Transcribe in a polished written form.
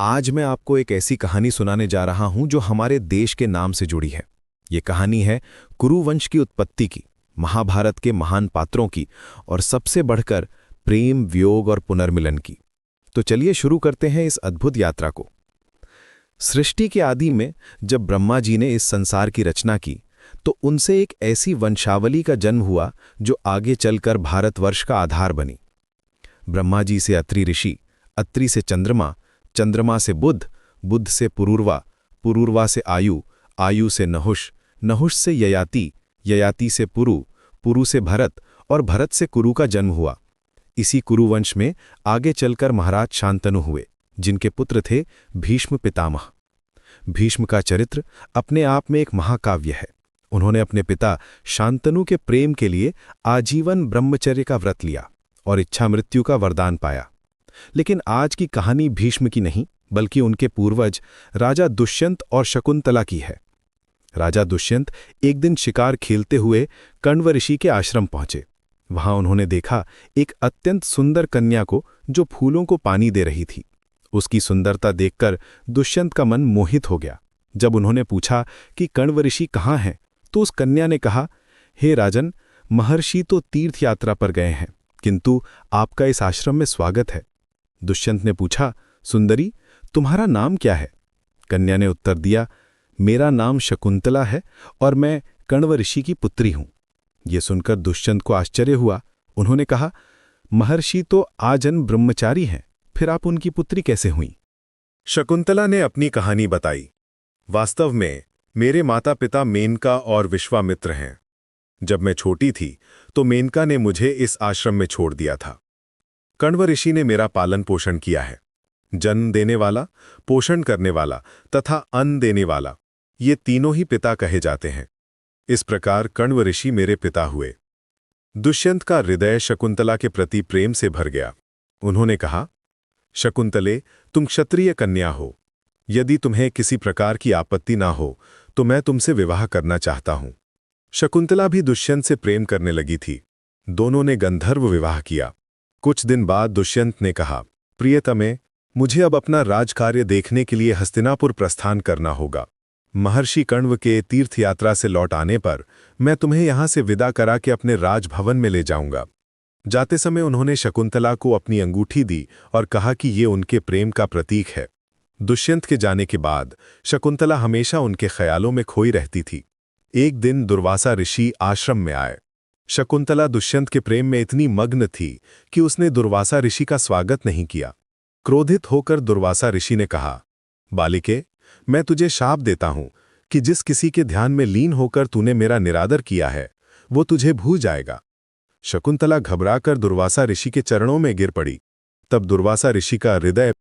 आज मैं आपको एक ऐसी कहानी सुनाने जा रहा हूं जो हमारे देश के नाम से जुड़ी है। ये कहानी है कुरुवंश की उत्पत्ति की, महाभारत के महान पात्रों की और सबसे बढ़कर प्रेम, वियोग और पुनर्मिलन की। तो चलिए शुरू करते हैं इस अद्भुत यात्रा को। सृष्टि के आदि में जब ब्रह्मा जी ने इस संसार की रचना की तो उनसे एक ऐसी वंशावली का जन्म हुआ जो आगे चलकर भारतवर्ष का आधार बनी। ब्रह्मा जी से अत्रि ऋषि, अत्रि से चंद्रमा, चंद्रमा से बुध, बुध से पुरूरवा, पुरूरवा से आयु, आयु से नहुष, नहुष से ययाति, ययाति से पुरु, पुरु से भरत और भरत से कुरु का जन्म हुआ। इसी कुरुवंश में आगे चलकर महाराज शांतनु हुए, जिनके पुत्र थे भीष्म पितामह। भीष्म का चरित्र अपने आप में एक महाकाव्य है। उन्होंने अपने पिता शांतनु के प्रेम के लिए आजीवन ब्रह्मचर्य का व्रत लिया और इच्छा मृत्यु का वरदान पाया। लेकिन आज की कहानी भीष्म की नहीं, बल्कि उनके पूर्वज राजा दुष्यंत और शकुंतला की है। राजा दुष्यंत एक दिन शिकार खेलते हुए कण्व ऋषि के आश्रम पहुंचे। वहां उन्होंने देखा एक अत्यंत सुंदर कन्या को जो फूलों को पानी दे रही थी। उसकी सुंदरता देखकर दुष्यंत का मन मोहित हो गया। जब उन्होंने पूछा कि कण्व ऋषि कहाँ हैं, तो उस कन्या ने कहा, हे राजन, महर्षि तो तीर्थ यात्रा पर गए हैं, किंतु आपका इस आश्रम में स्वागत है। दुष्यंत ने पूछा, सुंदरी, तुम्हारा नाम क्या है? कन्या ने उत्तर दिया, मेरा नाम शकुंतला है और मैं कण्व ऋषि की पुत्री हूं। यह सुनकर दुष्यंत को आश्चर्य हुआ। उन्होंने कहा, महर्षि तो आजन्म ब्रह्मचारी हैं, फिर आप उनकी पुत्री कैसे हुई? शकुंतला ने अपनी कहानी बताई। वास्तव में मेरे माता पिता मेनका और विश्वामित्र हैं। जब मैं छोटी थी तो मेनका ने मुझे इस आश्रम में छोड़ दिया था। कण्व ऋषि ने मेरा पालन पोषण किया है। जन्म देने वाला, पोषण करने वाला तथा अन्न देने वाला, ये तीनों ही पिता कहे जाते हैं। इस प्रकार कण्व ऋषि मेरे पिता हुए। दुष्यंत का हृदय शकुंतला के प्रति प्रेम से भर गया। उन्होंने कहा, शकुंतले, तुम क्षत्रिय कन्या हो। यदि तुम्हें किसी प्रकार की आपत्ति ना हो तो मैं तुमसे विवाह करना चाहता हूं। शकुंतला भी दुष्यंत से प्रेम करने लगी थी। दोनों ने गंधर्व विवाह किया। कुछ दिन बाद दुष्यंत ने कहा, प्रियतमे, मुझे अब अपना राजकार्य देखने के लिए हस्तिनापुर प्रस्थान करना होगा। महर्षि कण्व के तीर्थ यात्रा से लौट आने पर मैं तुम्हें यहां से विदा करा के अपने राजभवन में ले जाऊंगा। जाते समय उन्होंने शकुंतला को अपनी अंगूठी दी और कहा कि ये उनके प्रेम का प्रतीक है। दुष्यंत के जाने के बाद शकुंतला हमेशा उनके ख्यालों में खोई रहती थी। एक दिन दुर्वासा ऋषि आश्रम में आए। शकुंतला दुष्यंत के प्रेम में इतनी मग्न थी कि उसने दुर्वासा ऋषि का स्वागत नहीं किया। क्रोधित होकर दुर्वासा ऋषि ने कहा, बालिके, मैं तुझे शाप देता हूं कि जिस किसी के ध्यान में लीन होकर तूने मेरा निरादर किया है वो तुझे भूल जाएगा। शकुंतला घबराकर दुर्वासा ऋषि के चरणों में गिर पड़ी। तब दुर्वासा ऋषि का हृदय